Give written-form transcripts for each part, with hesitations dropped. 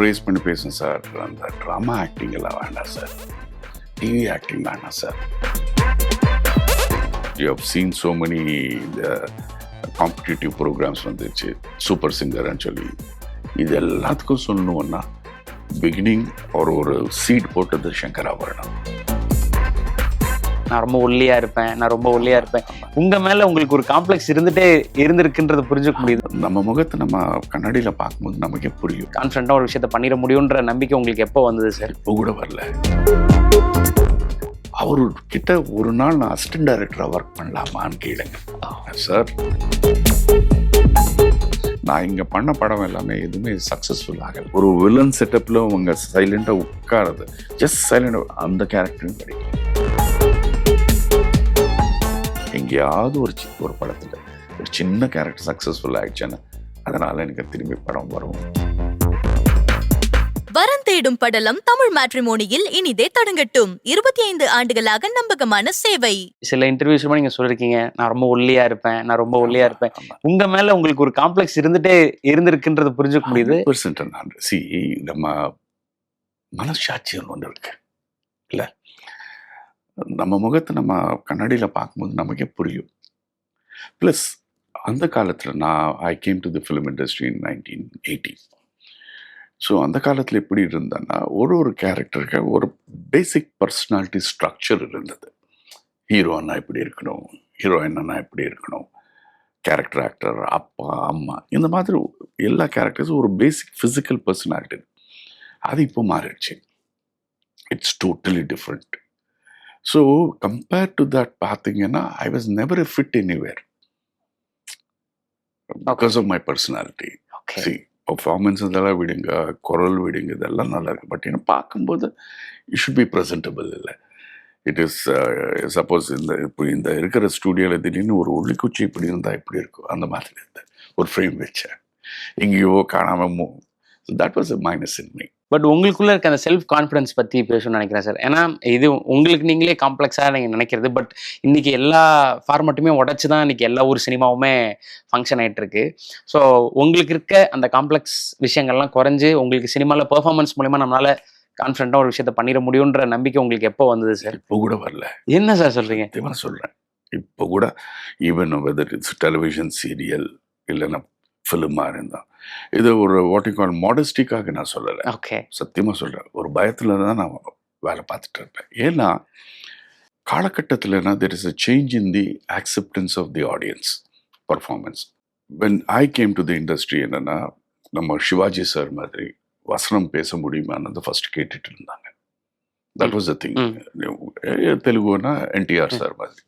Race பண்ணி பேசும் sir, அந்த ட்ராமா ஆக்டிங் எல்லாம் வேண்டாம் சார், டிவி ஆக்டிங் வேண்டாம் sir. You have seen so many இந்த காம்படிட்டிவ் ப்ரோக்ராம்ஸ் வந்துச்சு, சூப்பர் சிங்கர்னு சொல்லி. இது எல்லாத்துக்கும் சொல்லணும்னா பிகினிங் ஒரு சீட் போட்டது சங்கராபரணம். நான் ரொம்ப ஒல்லியா இருப்பேன். உங்க மேல உங்களுக்கு ஒரு காம்ப்ளெக்ஸ் இருந்திருக்குன்றது புரிஞ்சுக்க முடியுது. நம்ம முகத்தை நம்ம கண்ணாடியில பார்க்கும்போது நமக்கே புரியும். கான்ஃபிடண்டா ஒரு விஷயத்த பண்ணிட முடியும்ன்ற நம்பிக்கை உங்களுக்கு எப்போ வந்தது சார்? இப்போ கூட வரல. அவரு கிட்ட ஒரு நாள் நான் அசிஸ்டன்ட் டைரக்டரா ஒர்க் பண்ணலாமான்னு கேளுங்க சார். நான் இங்க பண்ண படம் எல்லாமே எதுவுமே சக்சஸ்ஃபுல் ஆகல. ஒரு வில்லன் செட்டப்ல அவங்க சைலண்டா உட்காரது, ஜஸ்ட் சைலண்டா அந்த கேரக்டரும் கிடைக்கும். எங்கேயாவது ஒரு படத்துல ஒரு சின்ன கேரக்டர் சக்சஸ்ஃபுல் ஆயிடுச்சுன்னு அதனால எனக்கு திரும்பி படம் வரும். வரன் தேடும் படலம் தமிழ் மேட்ரிமோனியில் இனிதே தொடங்கட்டும். 25 ஆண்டுகளாக நம்பகமான சேவை. சில இன்டர்வியூஸ்ல நீங்க சொல்லிருக்கீங்க, நான் ரொம்ப ஒல்லியா இருப்பேன். உங்க மேல உங்களுக்கு ஒரு காம்ப்ளெக்ஸ் இருந்திருக்குன்றது புரிஞ்சுக்க முடியுது. நம்ம மனசாட்சியம் ஒன்று இருக்கு இல்ல, நம்ம முகத்தை நம்ம கண்ணாடியில பார்க்கும்போது நமக்கே புரியும். பிளஸ் அந்த காலத்துல ஐ came to the film industry in 1980. So அந்த காலத்தில் எப்படி இருந்தேன்னா ஒரு கேரக்டருக்கு ஒரு பேசிக் பர்சனாலிட்டி ஸ்ட்ரக்சர் இருந்தது. ஹீரோன்னா இப்படி இருக்கணும், ஹீரோயின்னா இப்படி இருக்கணும், கேரக்டர் ஆக்டர், அப்பா அம்மா, இந்த மாதிரி எல்லா கேரக்டர்ஸும் ஒரு பேசிக் ஃபிசிக்கல் பர்சனாலிட்டி. அது இப்போ மாறிடுச்சு. It's totally different. So compared to that பார்த்தீங்கன்னா I was never a fit anywhere because of my personality. சி பர்ஃபார்மன்ஸ் இதெல்லாம் விடுங்க, குரல் விடுங்க, இதெல்லாம் நல்லா இருக்கு. பட் என்ன பார்க்கும்போது இட் ஷுட் பி ப்ரெசன்டபிள் இல்லை. இட் இஸ் சப்போஸ் இந்த இருக்கிற ஸ்டூடியோவில் திடீர்னு ஒரு ஒளிக்குச்சி இப்படி இருந்தால் இப்படி இருக்கும், அந்த மாதிரி இருந்தேன். ஒரு ஃப்ரேம் வச்சேன், எங்கேயோ காணாம. That was a minus in me. But உங்களுக்குள்ள இருக்க அந்த செல்ஃப் கான்ஃபிடன்ஸ் பற்றி பேசணும்னு நினைக்கிறேன் சார். ஏன்னா இது உங்களுக்கு நீங்களே காம்ப்ளெக்ஸாக நீங்கள் நினைக்கிறது. பட் இன்னைக்கு எல்லா ஃபார்மட்டுமே உடச்சி தான் இன்னைக்கு எல்லா ஊர் சினிமாவுமே ஃபங்க்ஷன் ஆகிட்டு இருக்கு. ஸோ உங்களுக்கு இருக்க அந்த காம்ப்ளெக்ஸ் விஷயங்கள்லாம் குறைஞ்சு உங்களுக்கு சினிமாவில் பெர்ஃபார்மன்ஸ் மூலமா நம்மளால கான்ஃபிடண்டாக ஒரு விஷயத்த பண்ணிட முடியுன்ற நம்பிக்கை உங்களுக்கு எப்போ வந்தது சார்? இப்போ கூட வரல. என்ன சார் சொல்றீங்க? சொல்கிறேன், இப்போ கூட even whether it's television serial இல்லைன்னா ஃபிலிமாக இருந்தால் இது ஒரு வாட் யூ கால் மாடஸ்டிக்காக நான் சொல்லலை. ஓகே, சத்தியமாக சொல்கிறேன். ஒரு பயத்தில் தான் நான் வேலை பார்த்துட்டு இருப்பேன். ஏன்னா காலகட்டத்தில்னா there is a change in the acceptance of the audience performance. When I came to the industry என்னென்னா நம்ம சிவாஜி சார் மாதிரி வசனம் பேச முடியுமான்னு ஃபர்ஸ்ட் கேட்டுட்டு இருந்தாங்க. That was the thing. தெலுங்குனா என்டிஆர் சார் மாதிரி.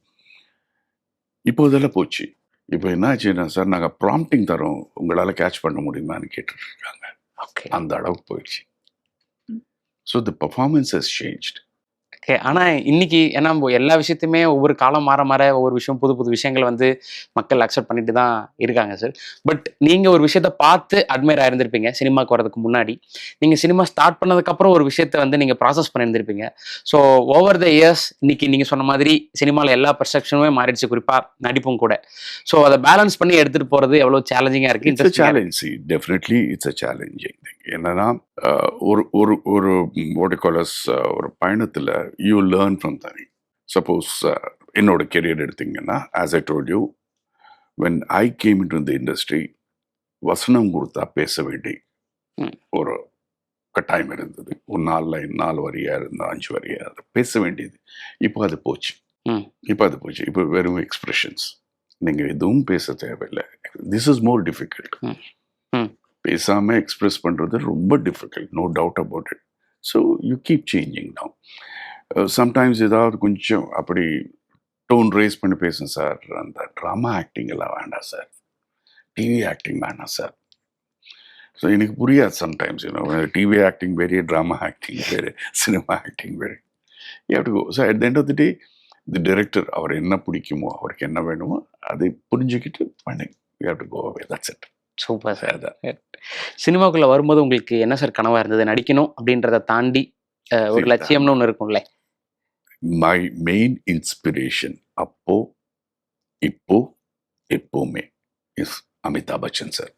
இப்போ இதெல்லாம் போச்சு. இப்போ என்ன ஆச்சுன்னா சார், நாங்கள் ப்ராம்ப்டிங் தரோம், உங்களால் கேட்ச் பண்ண முடியுமான்னு கேட்டுட்டு இருக்காங்க. ஓகே, அந்த அளவுக்கு போயிடுச்சு. So the performance has changed. Okay. ஆனால் இன்னைக்கு ஏன்னா எல்லா விஷயத்தையுமே ஒவ்வொரு காலம் மாற ஒவ்வொரு விஷயம் புது விஷயங்களை வந்து மக்கள் அக்செப்ட் பண்ணிட்டு தான் இருக்காங்க சார். பட் நீங்கள் ஒரு விஷயத்த பார்த்து அட்மையர் ஆயிருந்திருப்பீங்க சினிமாவுக்கு வரதுக்கு முன்னாடி. நீங்கள் சினிமா ஸ்டார்ட் பண்ணதுக்கப்புறம் ஒரு விஷயத்த வந்து நீங்கள் ப்ராசஸ் பண்ணியிருந்திருப்பீங்க. ஸோ ஓவர் த இயர்ஸ் இன்னைக்கு நீங்கள் சொன்ன மாதிரி சினிமாவில் எல்லா பர்செப்ஷனுமே மாறிடுச்சு, குறிப்பாக நடிப்பும் கூட. ஸோ அதை பேலன்ஸ் பண்ணி எடுத்துகிட்டு போகிறது எவ்வளோ சேலஞ்சிங்காக இருக்குது? It's challenge, definitely it's a challenging. என்னன்னா ஒரு பயணத்தில் you learn from that. Suppose என்னோட கெரியர் எடுத்தீங்கன்னா, as I told you, when I game in to the industry, வசனம் கொடுத்தா பேச வேண்டி ஒரு கட்டாயம் இருந்தது. ஒரு 4 லைன் 4 வரியா இருந்தால் 5 வரியா இருந்தால் பேச வேண்டியது. இப்போ அது போச்சு. இப்போ வெறும் எக்ஸ்பிரஷன்ஸ், நீங்கள் எதுவும் பேச தேவையில்லை. This is more difficult. பேசாமல் எக்ஸ்பிரஸ் பண்ணுறது ரொம்ப difficult, no doubt about it. So you keep changing now. Sometimes ஏதாவது கொஞ்சம் அப்படி டோன் ரேஸ் பண்ணி பேசும் சார், அந்த ட்ராமா ஆக்டிங் எல்லாம் வேண்டாம் சார், டிவி ஆக்டிங் வேண்டாம் சார். ஸோ எனக்கு புரியாது சம்டைம்ஸ், டிவி ஆக்டிங் வேறு, ட்ராமா ஆக்டிங் வேறு, சினிமா ஆக்டிங் வேறு. You have to go. So at the end of the day the director அவர் என்ன பிடிக்குமோ, அவருக்கு என்ன வேணுமோ அதை புரிஞ்சுக்கிட்டு பண்ணி you have to go away. That's it. Super sir. சினிமாக்குள்ள வரும்போது உங்களுக்கு என்ன சார் கனவா இருந்தது? நடிக்கணும் அப்படின்றத தாண்டி ஒரு லட்சியம்னு ஒன்று இருக்கும்ல. மை மெயின் இன்ஸ்பிரேஷன் அப்போ இப்போ எப்போவுமே இஸ் அமிதாப் பச்சன் சார்.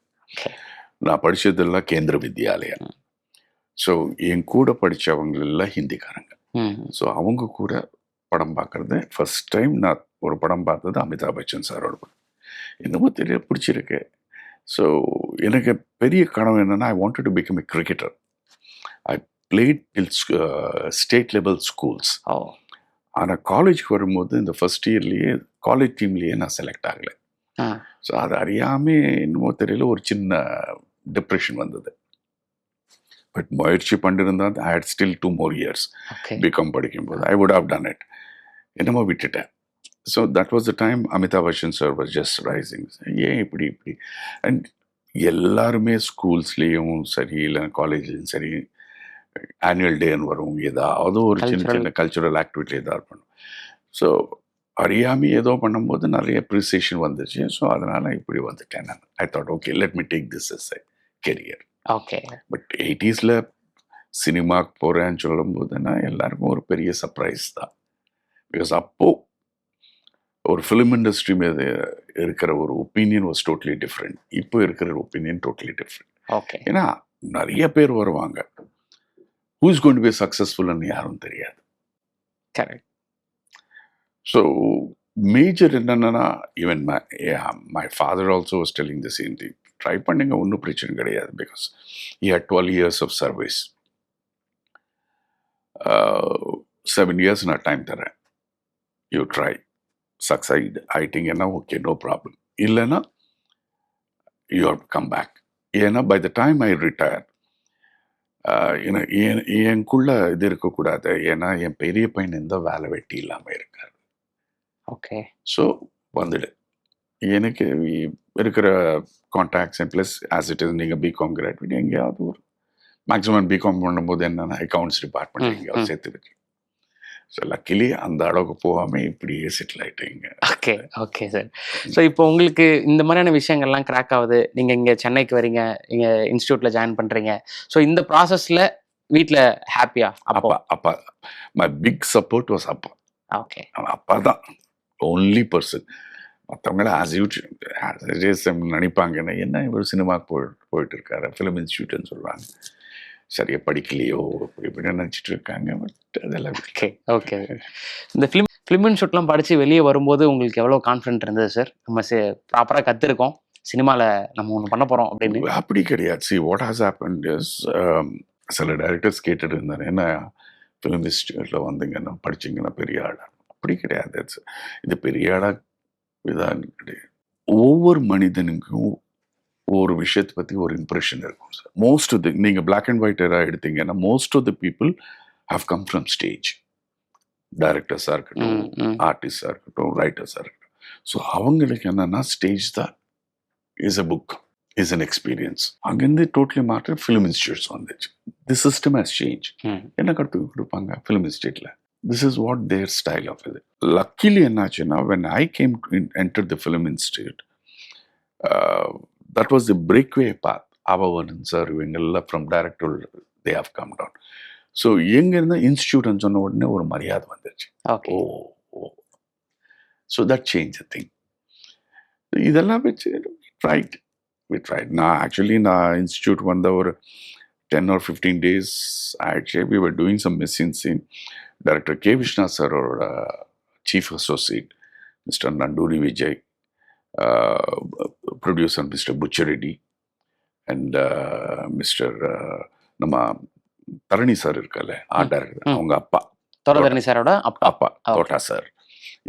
நான் படித்ததெல்லாம் கேந்திர வித்யாலயா. ஸோ என் கூட படித்தவங்க எல்லாம் ஹிந்திக்காரங்க. ம். ஸோ அவங்க கூட படம் பார்க்குறது ஃபர்ஸ்ட் டைம் நான் ஒரு படம் பார்த்தது அமிதாப் பச்சன் சாரோட படம். என்னமோ தெரியல பிடிச்சிருக்கு. ஸோ எனக்கு பெரிய கனவு என்னென்னா I wanted to become a cricketer. I played till state level schools. Oh. ஆனால் காலேஜ்க்கு வரும்போது இந்த ஃபர்ஸ்ட் இயர்லேயே காலேஜ் டீம்லேயே நான் செலக்ட் ஆகலை. ஆ. ஸோ அது அறியாமல் என்னமோ தெரியல ஒரு சின்ன டிப்ரெஷன் வந்தது. பட் முயற்சி பண்ணிருந்தா I had still 2 more years okay. BCom படிக்கும்போது I would have done it. என்னமோ விட்டுட்டேன். So that was the time Amitabh Bachchan sir was just rising. ஏன் இப்படி அண்ட் எல்லாருமே ஸ்கூல்ஸ்லேயும் சரி இல்லை காலேஜ்லேயும் சரி ஆனுவல் டேன்னு வரும், ஏதாவது ஒரு சின்ன Cultural. சின்ன கல்ச்சுரல் ஆக்டிவிட்டி ஏதாவது பண்ணும். ஸோ அறியாமல் ஏதோ பண்ணும்போது நிறைய அப்ரிசியேஷன் வந்துச்சு. ஸோ அதனால் இப்படி வந்துட்டேன் நான். I thought okay let me take this as a career. Okay. But 80s சினிமாக்கு போகிறேன்னு சொல்லும்போதுன்னா எல்லாருக்கும் ஒரு பெரிய சர்ப்ரைஸ் தான். பிகாஸ் அப்போது ஒரு ஃபிலிம் இண்டஸ்ட்ரி மீது இருக்கிற ஒரு ஒப்பீனியன் வாஸ் டோட்டலி டிஃப்ரெண்ட். இப்போ இருக்கிற ஒப்பீனியன் டோட்டலி டிஃப்ரெண்ட். ஓகே. ஏன்னா நிறைய பேர் வருவாங்க, who is going to be சக்ஸஸ்ஃபுல்னு யாரும் தெரியாது. கரெக்ட். ஸோ மேஜர் என்னென்னா even my father also was telling the same thing. Try பண்ணுங்க, ஒன்றும் பிரச்சனை கிடையாது. Because he had 12 years of service. 7 years நான் டைம் தரேன், யூ ட்ரை. சக்சைட் ஆயிட்டீங்கன்னா ஓகே, நோ ப்ராப்ளம். இல்லைன்னா you have to come back. ஏன்னா by the time I retire எனக்குள்ள இது இருக்கக்கூடாது. ஏன்னா என் பெரிய பையன் எந்த வேலை வெட்டி இல்லாமல் இருக்கார். ஓகே. ஸோ வந்துடு. எனக்கு இருக்கிற contacts and plus as it is நீங்கள் பிகாம் கிராஜுவேட் எங்கேயாவது ஒரு மேக்ஸிமம் பிகாம் பண்ணும்போது என்னென்னா அக்கௌண்ட்ஸ் டிபார்ட்மெண்ட் எங்கேயாவது சேர்த்து வச்சு. ஸோ லக்கிலி அந்த அளவுக்கு போகாமல் இப்படியே செட்டில் ஆகிட்டீங்க. ஓகே. Okay sir. ஸோ இப்போ உங்களுக்கு இந்த மாதிரியான விஷயங்கள்லாம் கிராக் ஆகுது, நீங்கள் இங்கே சென்னைக்கு வரீங்க, இங்கே இன்ஸ்டியூட்டில் ஜாயின் பண்ணுறீங்க. ஸோ இந்த ப்ராசஸில் வீட்டில் ஹாப்பியா? அப்பா மை பிக் சப்போர்ட் வாஸ் அப்பா. ஓகே. அப்பா தான் ஒன்லி பர்சன். மற்றவங்கள ஆஸ் நினைப்பாங்கன்னா என்ன இவர் சினிமாவுக்கு போயிட்டு இருக்காரு, ஃபிலிம் இன்ஸ்டியூட்னு சொல்கிறாங்க, சரியாக படிக்கலையோ இப்படி இப்படின்னு நினச்சிட்டு இருக்காங்க. பட் அதெல்லாம் ஓகே. ஓகே. இந்த ஃபிலிம் இன்ஸ்டியூட்லாம் படித்து வெளியே வரும்போது உங்களுக்கு எவ்வளோ கான்ஃபிடென்ட் இருந்தது சார்? நம்ம ப்ராப்பராக கற்றுருக்கோம், சினிமாவில் நம்ம ஒன்று பண்ண போகிறோம் அப்படின்னு. அப்படி கிடையாது. See what has happened is சில டைரக்டர்ஸ் கேட்டுட்டு இருந்தார், என்ன ஃபிலிம் இன்ஸ்டியூட்டில் வந்தீங்கன்னா படிச்சிங்கன்னா பெரிய ஆளா? அப்படி கிடையாது. இது பெரிய ஆளா இதான் கிடையாது. ஒவ்வொரு மனிதனுக்கும் ஒரு விஷயத்தை பற்றி ஒரு இம்ப்ரெஷன் இருக்கும் சார். மோஸ்ட் ஆஃப் தி நீங்கள் பிளாக் அண்ட் ஒயிட் எரா எடுத்தீங்கன்னா most of the people have come from stage. டைரக்டர்ஸாக இருக்கட்டும், ஆர்டிஸ்டாக இருக்கட்டும், ரைட்டர்ஸாக இருக்கட்டும். ஸோ அவங்களுக்கு என்னென்னா ஸ்டேஜ் தான் is a book, is an experience. அங்கேருந்து டோட்டலி மாற்ற ஃபிலிம் இன்ஸ்டியூட்ஸ் வந்துச்சு. தி சிஸ்டம் ஹஸ் சேஞ்ச். என்ன கற்றுக் கொடுப்பாங்க ஃபிலிம் இன்ஸ்டியூட்டில்? This is what their style of it. Luckily என்னாச்சுன்னா when I came to enter the film institute, that was the breakaway path. Avavan sir இவங்கெல்லாம் from director they have come down. So எங்க இருந்த இன்ஸ்டியூட்னு சொன்ன உடனே ஒரு மரியாதை வந்துருச்சு. Okay. So that changed the thing. இதெல்லாம் வச்சு we tried. நான் இன்ஸ்டியூட் வந்த ஒரு 10 or 15 days actually we were doing some missing scene. Director K Vishna சாரோட chief associate mister Nanduri Vijay, producer mister Buchireddy and mister நம்ம தரணி சார் இருக்கார்ல ஆர்ட் டைரக்டர், அவங்க அப்பா தரணி சாரோட அப்பா தோட்டா சார்,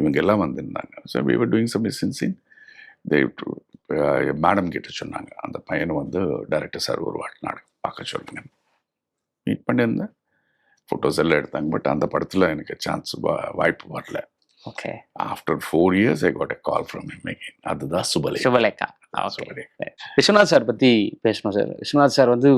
இவங்க எல்லாம் வந்திருந்தாங்க. So we were doing some missing scene. Madam கிட்ட சொன்னாங்க அந்த பையனை வந்து டைரக்டர் சார் ஒரு வாட்டி நாடகம் பார்க்க சொல்லுங்க. மீட் பண்ணியிருந்தேன், ஃபோட்டோஸ் எல்லாம் எடுத்தாங்க. பட் அந்த படத்தில் எனக்கு சான்ஸ் வாய்ப்பு வரல. Okay. After 4 years I got a call from him again. அதுதான் சுபலேகா. விஸ்வநாத் சார் பற்றி பேசணும் சார். விஸ்வநாத் சார் வந்து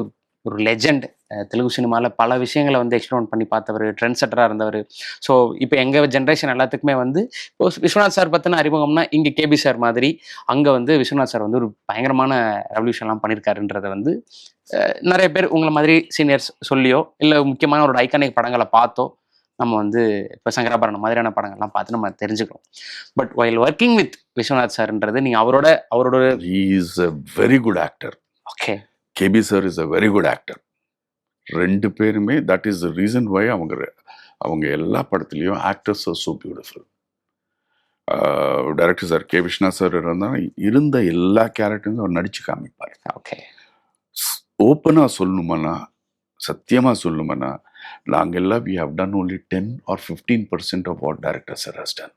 ஒரு லெஜெண்ட். தெலுங்கு சினிமாவில் பல விஷயங்களை வந்து எக்ஸ்ப்ளோர் பண்ணி பார்த்தவர், ட்ரெண்ட் செட்டராக இருந்தவர். ஸோ இப்போ எங்கள் ஜென்ரேஷன் எல்லாத்துக்குமே வந்து இப்போ விஸ்வநாத் சார் பற்றின அறிமுகம்னா இங்கே கேபி சார் மாதிரி, அங்கே வந்து விஸ்வநாத் சார் வந்து ஒரு பயங்கரமான ரெவல்யூஷன்லாம் பண்ணியிருக்காருன்றதை வந்து நிறைய பேர் உங்களை மாதிரி சீனியர்ஸ் சொல்லியோ இல்லை முக்கியமான ஒரு ஐகானிக் படங்களை பார்த்தோ நம்ம வந்து இப்போ சங்கராபரணம் மாதிரியான படங்கள்லாம் பார்த்து நம்ம தெரிஞ்சுக்கிறோம். But while working with Viswanath சார்ன்றது நீங்கள் அவரோட he is a very good actor. Okay. KB sir is a very good actor. 2 பேருமே that is the reason why அவங்க எல்லா படத்துலையும் actors are so beautiful. Director sir K. Viswanath sir இருந்த எல்லா கேரக்டரும் அவர் நடிச்சு காமிப்பார். ஓகே. ஓப்பனாக சொல்லணுமானா, சத்தியமாக சொல்லணுமானா, நாங்கள் எல்லாம் we have done only 10 or 15% of what director sir has done.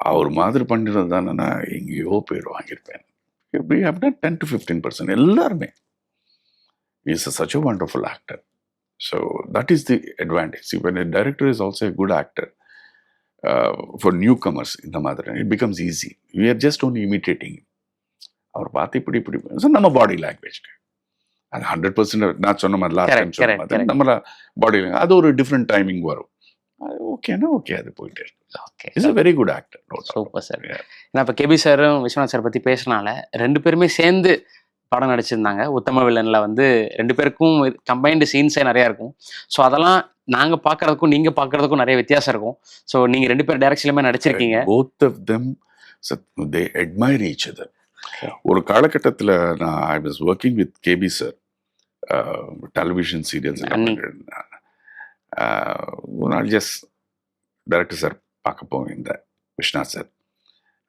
அவர் மாதிரி பண்ணிடுறது தானே நான் எங்கேயோ பேர் வாங்கியிருப்பேன். We have done 10 to 15%. எல்லாருமே is such a wonderful actor. So that is the advantage. See, when a director is also a good actor, for newcomers in the மாதிரி it becomes easy. We are just only imitating. அவர் பார்த்து இப்படி நம்ம body language அது 100% நான் சொன்ன மாதிரி last time சொன்ன மாதிரி நம்மள பாடி அது ஒரு டிஃப்ரெண்ட் டைமிங் வரும். ஓகேனா ஓகே, அது போயிட்டு இருக்கு. Is a very good actor. Super sir. ஏன்னா இப்போ கேபி சாரும் விஸ்வநாத் சார் பற்றி பேசினால 2 பேருமே சேர்ந்து படம் நடிச்சிருந்தாங்க. உத்தம வில்லன்ல வந்து 2 பேருக்கும் கம்பைன்டு சீன்ஸே நிறையா இருக்கும். ஸோ அதெல்லாம் நாங்கள் பார்க்கறதுக்கும் நீங்கள் பார்க்கறதுக்கும் நிறைய வித்தியாசம் இருக்கும். ஸோ நீங்கள் 2 பேர் டைரக்ஷன்லையுமே நடிச்சிருக்கீங்க. both of them they admire each other. ஒரு காலகட்டத்தில் நான் I was working with KB sir television serials. ஒரு நாள் ஜஸ்ட் டைரக்டர் சார் பார்க்க போயிருந்தேன், விஸ்வநாத் சார்.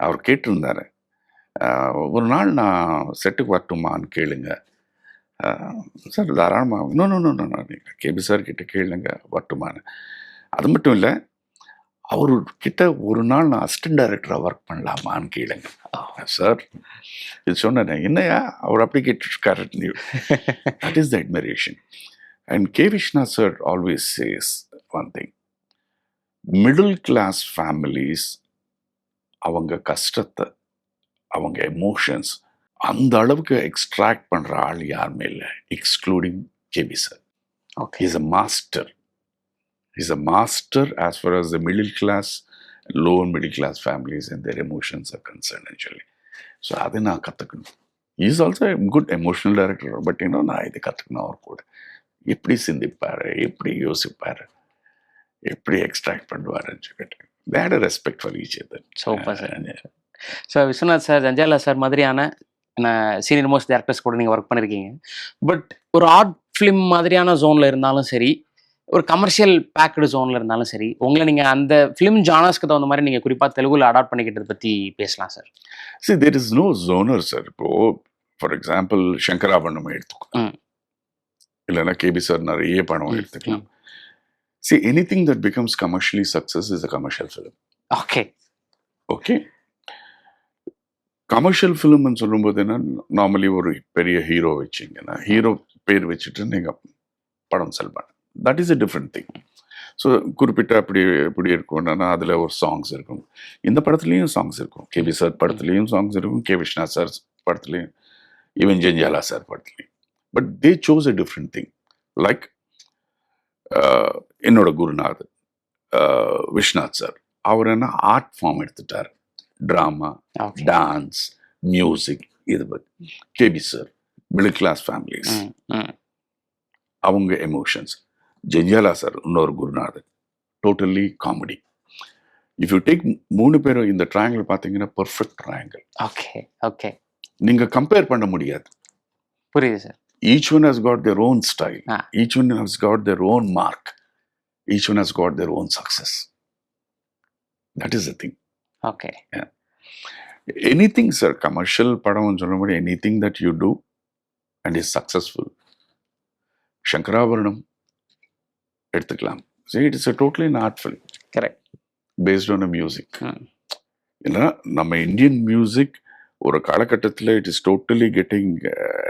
அவர் கேட்டிருந்தாரு, ஒரு நாள் நான் செட்டுக்கு வரட்டுமான்னு கேளுங்க சார். தாராளமாக இன்னொன்று நீங்கள் கேபி சார் கிட்ட கேளுங்க வரட்டுமான்னு. அது மட்டும் இல்லை, அவர்கிட்ட ஒரு நாள் நான் அசிஸ்டன்ட் டைரக்டராக ஒர்க் பண்ணலாமான்னு கேளுங்க சார். இது சொன்னேன், என்னையா அவர் அப்படி கேட்டுருக்காரு. That is the admiration. And K. Viswanath sir always says one thing, middle class families அவங்க கஷ்டத்தை, அவங்க எமோஷன்ஸ் அந்த அளவுக்கு எக்ஸ்ட்ராக்ட் பண்ணுற ஆள் யாருமே இல்லை, excluding KB sir. Okay. Is a master. He's a master as far as the middle class, low and middle class families and their emotions are concerned actually. So அதை நான் கற்றுக்கணும். He is also a good emotional director, but நான் இதை கற்றுக்கணும். அவர் கூட எப்படி சிந்திப்பார், எப்படி யோசிப்பார், எப்படி எக்ஸ்ட்ராக்ட் பண்ணுவாருன்னு சொல்லிட்டு they had a respect for each other. Super sir. So Viswanath sir, Jandhyala sir மாதிரியான சீனியர் மோஸ்ட் டேரக்டர்ஸ் கூட நீங்கள் ஒர்க் பண்ணியிருக்கீங்க. பட் ஒரு ஆர்ட் ஃபிலிம் மாதிரியான ஜோனில் இருந்தாலும் சரி, ஒரு கமர்ஷியல் பேக்கடு ஜோனில் இருந்தாலும் சரி, உங்களை நீங்கள் அந்த ஃபிலிம் ஜானர்ஸ்க்கு தகுந்த மாதிரி நீங்கள் குறிப்பாக தெலுங்குல அடாப்ட் பண்ணிக்கிட்டதை பற்றி பேசலாம் sir. See, there is no zoner sir. இப்போ ஃபார் எக்ஸாம்பிள் சங்கராபரணம் எடுத்துக்கலாம், இல்லைன்னா கேபி சார் நிறைய படம் எடுத்துக்கலாம். See, anything that becomes commercially success is a commercial film. Okay. Okay, commercial ஃபிலிம்னு சொல்லும்போது என்ன, நார்மலி ஒரு பெரிய ஹீரோ வச்சிங்கன்னா ஹீரோ பேர் வச்சுட்டு நீங்கள் படம் செல் பண்ண, that is a different thing. So குறிப்பிட்ட எப்படி இருக்கும்னா அதில் ஒரு சாங்ஸ் இருக்கும். இந்த படத்துலேயும் சாங்ஸ் இருக்கும், கேபி சார் படத்துலேயும் சாங்ஸ் இருக்கும், கே. விஸ்வநாத் சார் படத்துலேயும், ஈவன் ஜஞ்சாலா சார் படத்துலேயும். But they shows a different thing. Like என்னோட குருநாதர் விஸ்வநாத் சார், அவர் என்ன ஆர்ட் ஃபார்ம் எடுத்துட்டார், ட்ராமா, டான்ஸ், மியூசிக். இது பற்றி KB sir middle class families, அவங்க எமோஷன்ஸ். ஜஞ்சாலா சார் இன்னொரு குருநாதர், totally comedy. If you take 3 பேரும் இந்த ட்ரையாங்கிள் பார்த்தீங்கன்னா பர்ஃபெக்ட் ட்ரையாங்கிள். ஓகே. ஓகே. நீங்கள் கம்பேர் பண்ண முடியாது. புரியுது sir. Each one has got their own style. Each one has got their own mark. Each one has got their own success. That is the thing. Okay. Yeah. Anything, sir, commercial padam சொல்லும்போது anything that you do and is successful. Shankarabharanam எடுத்துக்கலாம். See, it is a totally an art film. Correct. Based on a music. ஏன்னா நம்ம Indian music ஒரு காலகட்டத்தில் it is totally getting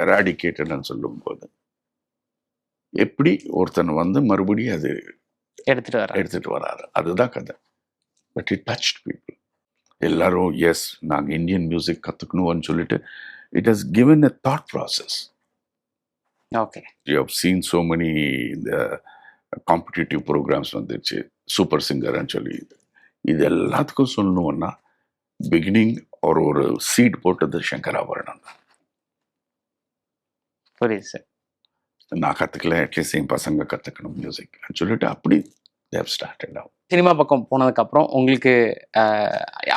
எராடிகேட்டட்னு சொல்லும்போது எப்படி ஒருத்தன் வந்து மறுபடியும் அது எடுத்துட்டு வராரு, அதுதான் கதை. But it touched people. எல்லாரும் எஸ் நாங்கள் இந்தியன் மியூசிக் கற்றுக்கணும்னு சொல்லிட்டு it has given a thought process. Okay. You have seen so many இந்த காம்படிட்டிவ் ப்ரோக்ராம்ஸ் வந்துச்சு, சூப்பர் சிங்கர்னு சொல்லி. இது எல்லாத்துக்கும் சொல்லணும்னா பிகினிங் ஒரு சீட் போட்டது சங்கராபரணம் தான். புரியுது சார். நான் கற்றுக்கல, அட்லீஸ்ட் என் பசங்க கற்றுக்கணும் மியூசிக் சொல்லிட்டு அப்படி ஸ்டார்டட் ஆகும். சினிமா பக்கம் போனதுக்கப்புறம் உங்களுக்கு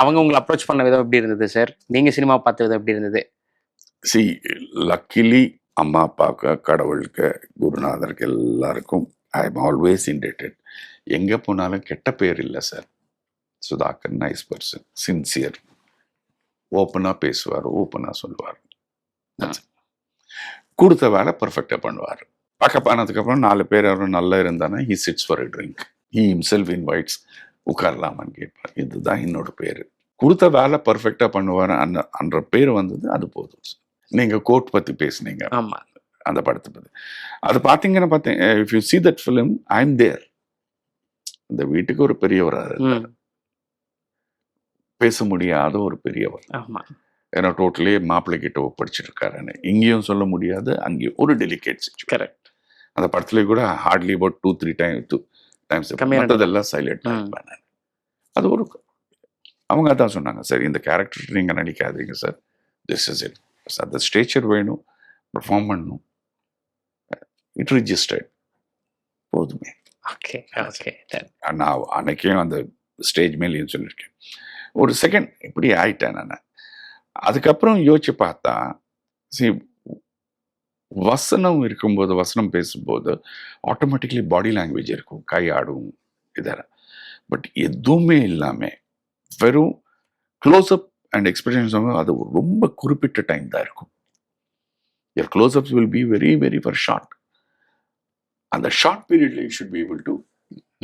அவங்க உங்களை அப்ரோச் பண்ண விதம் எப்படி இருந்தது சார்? நீங்கள் சினிமா பார்த்த விதம் எப்படி இருந்தது? See, luckily அம்மா அப்பாவுக்கு, கடவுளுக்கு, குருநாதருக்கு எல்லாருக்கும் ஐ எம் ஆல்வேஸ் இன்டேட்டட். எங்கே போனாலும் கெட்ட பேர் இல்லை sir. Sudhakar nice person, sincere, ஓப்பனாக பேசுவார், ஓப்பனாக சொல்லுவார். கொடுத்த வேலை பர்ஃபெக்டாக பண்ணுவார். பக்கப் ஆனதுக்கப்புறம் 4 பேர் யாரும் நல்லா இருந்தானா he sits for a drink, he himself invites, உட்காரலாமான்னு கேட்பார். இதுதான் என்னோட பேர். கொடுத்த வேலை பர்ஃபெக்டாக பண்ணுவார் அந்த பேர் வந்தது, அது போதும் சார். நீங்கள் கோர்ட் பற்றி பேசுனீங்க, ஆமாம், அந்த படத்தை பற்றி. அது பார்த்தீங்கன்னா if you see that film, I am there. இந்த வீட்டுக்கு ஒரு பெரியவராக இருந்தார், பேச முடியாத ஒரு பெரியவர். ஆமாம், ஏன்னா டோட்டலி மாப்பிள்ளை கிட்ட ஒப்படைச்சிட்டு இருக்காருன்னு இங்கேயும் சொல்ல முடியாது, அங்கேயும் ஒரு டெலிகேட் சிச்சுவேஷன். கரெக்ட். அந்த படத்துல கூட ஹார்ட்லி அபவுட் 2-3 டைம்ஸ் மற்றதெல்லாம் சைலண்ட் ஆகிப்பேன். அது ஒரு அவங்க அதான் சொன்னாங்க, சார் இந்த கேரக்டர் நீங்கள் நடிக்காதீங்க சார், திஸ் இஸ் இட். அந்த ஸ்டேச்சர் வேணும், பெர்ஃபார்ம் பண்ணணும், இட் ரிஜிஸ்டர்ட், போதுமே. Okay okay. நான் அன்னைக்கும் அந்த ஸ்டேஜ் மேலேயும் சொல்லியிருக்கேன், ஒரு செகண்ட் இப்படி ஆயிட்டேன் நான். அதுக்கப்புறம் யோசிச்சு பார்த்தா, வசனம் இருக்கும்போது, வசனம் பேசும்போது ஆட்டோமேட்டிக்லி பாடி லாங்குவேஜ் இருக்கும், கை ஆடும், இதெல்லாம். பட் எதுவுமே இல்லாமல் வெறும் க்ளோஸ்அப் அண்ட் எக்ஸ்பிரஷன்ஸ், அது ரொம்ப குறிப்பிட்ட டைம் தான் இருக்கும். your close-ups will be very very for short. அந்த ஷார்ட் பீரியட்ல you should be able to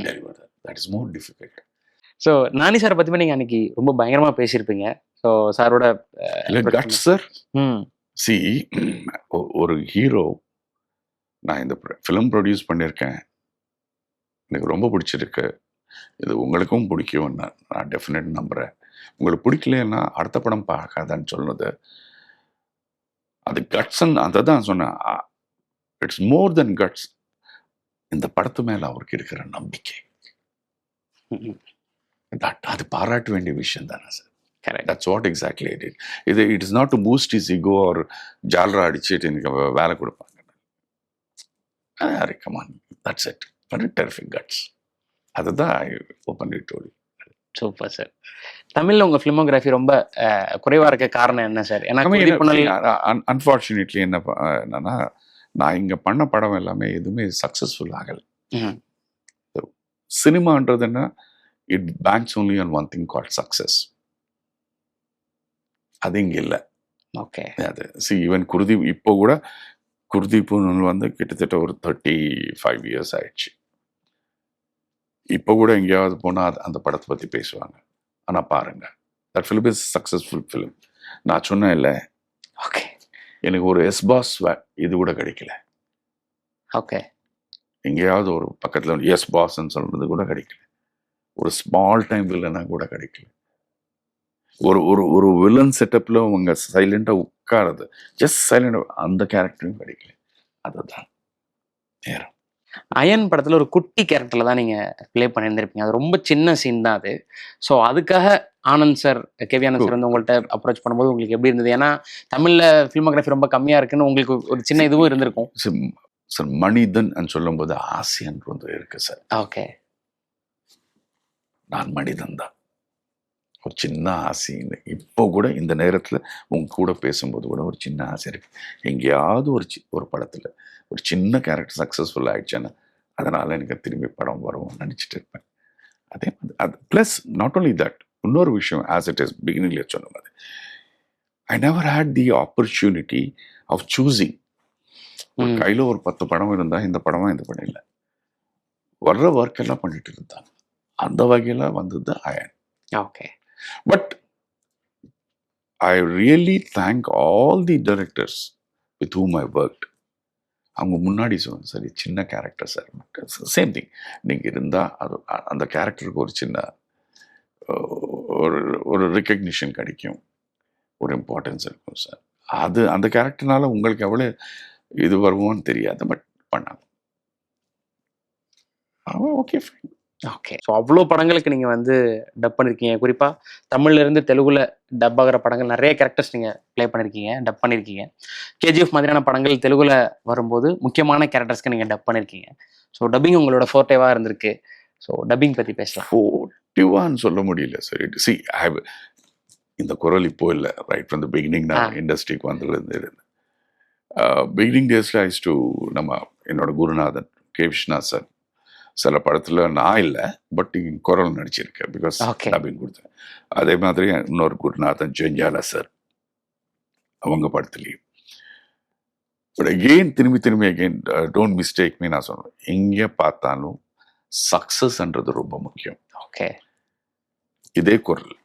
deliver that. That is more difficult. So Nani சாரை பற்றி நீங்கள் அன்னைக்கு ரொம்ப பயங்கரமாக பேசியிருப்பீங்க. ஸோ சாரோட கட்ஸ் சார். சி, ஒரு ஹீரோ, நான் இந்த ஃபிலிம் ப்ரொடியூஸ் பண்ணியிருக்கேன், எனக்கு ரொம்ப பிடிச்சிருக்கு, இது உங்களுக்கும் பிடிக்கும், நான் டெஃபினட் நம்புகிறேன். உங்களுக்கு பிடிக்கலன்னா அடுத்த படம் பார்க்காதான்னு சொன்னது, அது கட்ஸ்ன்னு அதை தான் சொன்னேன். It's more then guts. இந்த படத்து மேலே அவருக்கு இருக்கிற நம்பிக்கை, அது பாராட்ட வேண்டிய விஷயம் தானே sir. That's what exactly I did. It is not to boost his ego or ஜால்ரா அடிச்சுட்டு எனக்கு வேலை கொடுப்பாங்க. Come on, that's it. Very terrific guts. அதுதான் I openly told you. Super sir. தமிழ்ல உங்க ஃபிலிமோகிராஃபி ரொம்ப குறைவா இருக்க காரணம் என்ன சார்? அன்ஃபார்ச்சுனேட்லி என்னன்னா, நான் இங்க பண்ண படம் எல்லாமே எதுவுமே சக்சஸ்ஃபுல் ஆகலை. சினிமான்றது என்ன, it banks only on one thing called success. அது இங்கே இல்லை. ஓகே. அது ஈவன் குருதீப், இப்போ கூட குருதீப் வந்து கிட்டத்தட்ட ஒரு 35 years ஆயிடுச்சு. இப்போ கூட எங்கேயாவது போனால் அந்த படத்தை பற்றி பேசுவாங்க. ஆனால் பாருங்க, that film is successful film. நான் சொன்னேன் இல்லை, ஓகே, எனக்கு ஒரு எஸ்-பாஸ் இது கூட கிடைக்கல. ஓகே, எங்கேயாவது ஒரு பக்கத்தில் எஸ்-பாஸ்ன்னு சொல்றது கூட கிடைக்கல. ஒரு ஸ்மால் டைம் வில்லனா கூட கிடைக்கல. ஒரு ஒரு ஒரு வில்லன் செட்டப்பில் அவங்க சைலண்டாக உட்காரது, ஜஸ்ட் சைலண்ட், அந்த கேரக்டரும் கிடைக்கல. அதுதான் நேரம். அயன் படத்தில் ஒரு குட்டி கேரக்டரில் தான் நீங்கள் ப்ளே பண்ணியிருந்திருப்பீங்க. அது ரொம்ப சின்ன சீன் தான் அது. ஸோ அதுக்காக Anand sir, KV Anand sir வந்து உங்கள்கிட்ட அப்ரோச் பண்ணும்போது உங்களுக்கு எப்படி இருந்தது? ஏன்னா தமிழில் ஃபிலிமோகிராஃபி ரொம்ப கம்மியாக இருக்குன்னு உங்களுக்கு ஒரு சின்ன இதுவும் இருந்திருக்கும் சார். மனிதன் சொல்லும்போது ஆசியன் வந்து இருக்கு சார். ஓகே. நான் மனிதன் தான், ஒரு சின்ன ஆசைன்னு. இப்போ கூட இந்த நேரத்தில் உங்க கூட பேசும்போது கூட ஒரு சின்ன ஆசை இருக்கு, எங்கேயாவது ஒரு படத்தில் ஒரு சின்ன கேரக்டர் சக்ஸஸ்ஃபுல் ஆயிடுச்சுன்னா அதனால எனக்கு திரும்பி படம் வரும்னு நினச்சிட்டு இருப்பேன். அதே மாதிரி அது ப்ளஸ் நாட் ஓன்லி தட், இன்னொரு விஷயம், ஆஸ் இட் இஸ் பிகினிங்ல சொன்ன மாதிரி, I never had the opportunity of choosing. கையில் ஒரு 10 படம் இருந்தால் இந்த படமாக இந்த படம் இல்லை, வர்ற ஒர்க் எல்லாம் பண்ணிட்டு இருந்தாங்க. அந்த வகையில் வந்தது Ayan. Okay. But I really thank all the directors with whom I worked. அவங்க முன்னாடி சொன்ன சரி, சின்ன கேரக்டர் சார், சேம் திங், நீங்கள் இருந்தால் அது அந்த கேரக்டருக்கு ஒரு சின்ன ஒரு ரெக்கக்னிஷன் கிடைக்கும், ஒரு இம்பார்ட்டன்ஸ் இருக்கும் சார். அது அந்த கேரக்டர்னால உங்களுக்கு எவ்வளோ இது வருவோன்னு தெரியாது, பட் பண்ணாங்க. Okay fine. ஓகே. ஸோ அவ்வளோ படங்களுக்கு நீங்கள் வந்து டப் பண்ணியிருக்கீங்க. குறிப்பாக தமிழ்லேருந்து தெலுங்குல டப் ஆகிற படங்கள் நிறைய கேரக்டர்ஸ் நீங்கள் ப்ளே பண்ணியிருக்கீங்க, டப் பண்ணியிருக்கீங்க. கேஜிஎஃப் மாதிரியான படங்கள் தெலுங்குல வரும்போது முக்கியமான கேரக்டர்ஸ்க்கு நீங்கள் டப் பண்ணியிருக்கீங்க. ஸோ டப்பிங் உங்களோட ஃபோர்டேவாக இருந்திருக்கு. ஸோ டப்பிங் பற்றி பேசலாம். ஃபோர்டிவான்னு சொல்ல முடியல சார். சி, இந்த குரல் இப்போ இல்லை, ரைட் ஃப்ரம் த பிகினிங் நான் இண்டஸ்ட்ரிக்கு வந்ததுலேருந்து பிகினிங் டேஸில் ஐஸ் டு நம்ம என்னோட குருநாதன் கே விஸ்வநாத் சார் சில படத்தில் நான் இல்லை பட் குரல் நடிச்சிருக்கேன் பிகாஸ் Okay. டப்பிங் கொடுத்தேன். அதே மாதிரி இன்னொரு குருநாதன் ஜெஞ்சாலா சார் அவங்க படத்துலேயும். பட் அகெயின் திரும்பி அகெயின் டோன்ட் மிஸ்டேக் மீ நான் சொல்றேன், எங்கே பார்த்தாலும் சக்ஸஸ்ன்றது ரொம்ப முக்கியம். ஓகே. இதே குரல்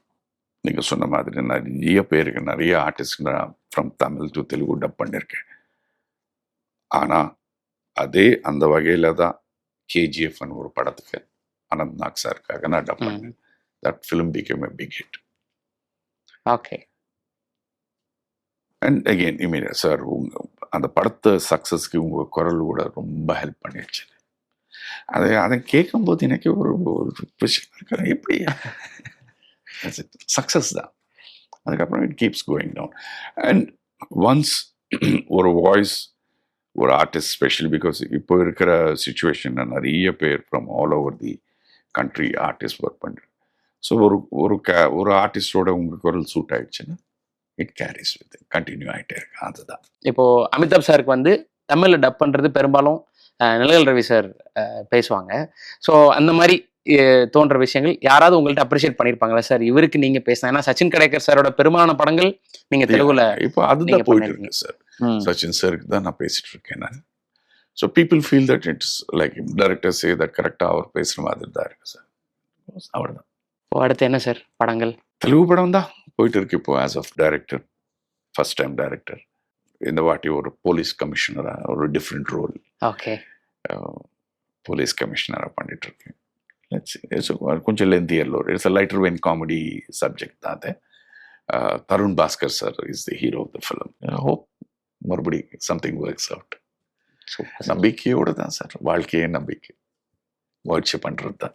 நீங்கள் சொன்ன மாதிரி நிறைய பேருக்கு நிறைய artist from Tamil to Telugu dub பண்ணியிருக்கேன். ஆனால் அதே அந்த வகையில் தான் கேஜிஎஃப்னு ஒரு படத்துக்கு அனந்த் நாக் சாருக்காக நான் டப் பண்ணேன். That film became a big hit. Okay. And again இமீடியா சார் அந்த படத்தை சக்ஸஸ்க்கு உங்கள் குரல் கூட ரொம்ப ஹெல்ப் பண்ணிடுச்சு. அதை கேட்கும்போது எனக்கு ஒரு விஷயம் இருக்கிறேன், எப்படி சக்ஸஸ் தான். அதுக்கப்புறம் it keeps going down. And once ஒரு வாய்ஸ் ஒரு ஆர்டிஸ்ட் ஸ்பெஷல் பிகாஸ் இப்போ இருக்கிற சுச்சுவேஷன் நிறைய பேர் from all over the country artist work பண்ணுறேன். ஸோ ஒரு ஆர்டிஸ்டோட உங்கள் குரல் சூட் ஆயிடுச்சுன்னா இட் கேரிஸ் வித் கண்டினியூ ஆகிட்டே இருக்கு. அதுதான் இப்போ அமிதாப் சாருக்கு வந்து தமிழ்ல டப் பண்றது பெரும்பாலும் நிழல் ரவி சார் பேசுவாங்க. ஸோ அந்த மாதிரி தோன்ற விஷயங்கள் யாராவது உங்கள்ட்ட அப்ரிஷியேட் பண்ணியிருப்பாங்களா சார் இவருக்கு நீங்க பேசினா? ஏன்னா சச்சின் கடைக்கர் சாரோட பெரும்பாலான படங்கள் நீங்க தெலுங்குல இப்போ அதுதான் போயிட்டு இருக்கு சார். சச்சின் சாருக்கு தான் நான் பேசிட்டு இருக்கேன் நான். So people feel that it's like director say that கரெக்டாக அவர் பேசுகிற மாதிரி தான் இருக்கு சார். அவ்வளோதான். இப்போ அடுத்து என்ன சார் படங்கள்? தெலுங்கு படம் தான் போயிட்டு இருக்கு இப்போ as of director, first time director. இந்த வாட்டி ஒரு போலீஸ் கமிஷனராக ஒரு டிஃப்ரெண்ட் ரோல் ஓகே. போலீஸ் கமிஷனராக பண்ணிட்டு இருக்கேன். கொஞ்சம் lengthier role. It's a lighter vein comedy subject தான் அது. Tarun Bhaskar sir is the hero of the film. Hope மறுபடி சம்திங் ஒர்க்ஸ் அவுட். நம்பிக்கையோடு தான் சார், வாழ்க்கையே நம்பிக்கை, முயற்சி பண்ணுறது தான்.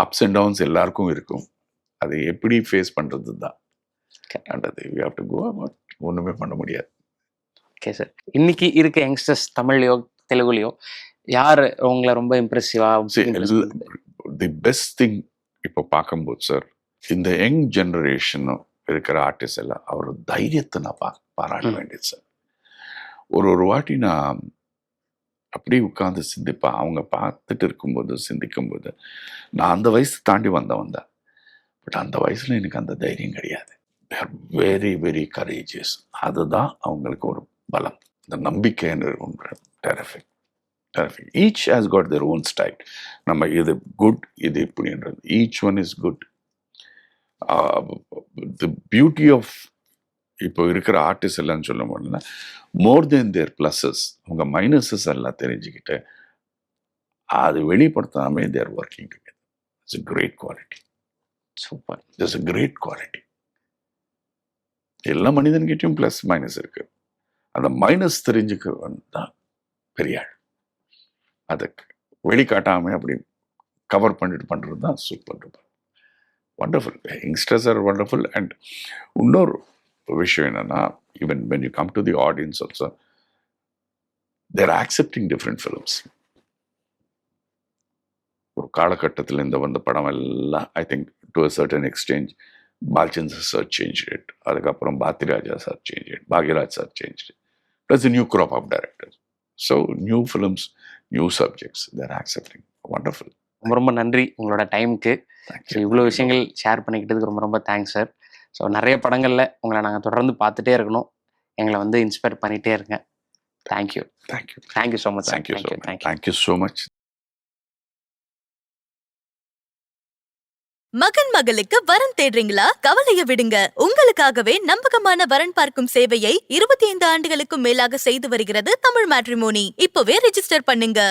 அப்ஸ் அண்ட் டவுன்ஸ் எல்லாருக்கும் இருக்கும், அதை எப்படி ஃபேஸ் பண்ணுறது தான். ஒன்றுமே பண்ண முடியாது. Okay sir. இன்னைக்கு இருக்க யங்ஸ்டர்ஸ் தமிழ்லையோ தெலுங்குலையோ யார் உங்களை ரொம்ப இம்ப்ரெசிவா? தி பெஸ்ட் திங் இப்போ பார்க்கும்போது சார், இந்த யங் ஜெனரேஷனும் இருக்கிற ஆர்டிஸ்ட் எல்லாம் அவர் தைரியத்தை நான் பாராட்ட வேண்டியது சார். ஒரு வாட்டி நான் அப்படியே உட்காந்து சிந்திப்பேன். அவங்க பார்த்துட்டு இருக்கும்போது சிந்திக்கும்போது நான் அந்த வயசு தாண்டி வந்தவன் தான். பட் அந்த வயசுல எனக்கு அந்த தைரியம் கிடையாது. They are very very courageous. அதுதான் அவங்களுக்கு ஒரு பலம். இந்த நம்பிக்கைன்னு ஒன்று terrific. Each has got their own style. நம்ம இது குட், இது இப்படின்றது each one is good. The beauty of இப்போ இருக்கிற ஆர்டிஸ்ட் எல்லாம் சொல்ல முடியல, மோர் தென் தேர் ப்ளஸஸ், அவங்க மைனஸஸ் எல்லாம் தெரிஞ்சுக்கிட்டு அது வெளிப்படுத்தாமே they're working together. It's a great quality. Super. It's a great quality. எல்லா மனிதன்கிட்டையும் ப்ளஸ் மைனஸ் இருக்கு. அந்த மைனஸ் தெரிஞ்சுக்க தான் பெரிய ஆள். அதுக்கு வெளிக்காட்டாமல் அப்படி கவர் பண்ணிட்டு பண்ணுறது தான் super duper wonderful. Youngsters are wonderful. And இன்னொரு விஷயம் என்னன்னா, even when you come to the audience also they're accepting different films. ஒரு காலகட்டத்தில் இந்த வந்த படம் எல்லாம் I think to a certain extent Balachander sir change it, அதுக்கப்புறம் Bharathiraja sir change it, Bhagyaraj sir change it, plus new crop of directors. So new films, new subjects, they're accepting. Wonderful. ரொம்ப ரொம்ப நன்றி உங்களோட டைமுக்கு. ஸோ இவ்வளோ விஷயங்கள் ஷேர் பண்ணிக்கிட்டதுக்கு ரொம்ப ரொம்ப தேங்க்ஸ் சார். ஸோ நிறைய படங்களில் உங்களை நாங்கள் தொடர்ந்து பார்த்துட்டே இருக்கணும். எங்களை வந்து இன்ஸ்பயர் பண்ணிகிட்டே இருங்க. Thank you. Thank you so much. Thank you so much. மகன் மகளுக்கு வரன் தேடுறீங்களா? கவலைய விடுங்க. உங்களுக்காகவே நம்பகமான வரன் பார்க்கும் சேவையை 25 ஆண்டுகளுக்கும் மேலாக செய்து வருகிறது தமிழ் மேட்ரிமோனி. இப்பவே ரெஜிஸ்டர் பண்ணுங்க.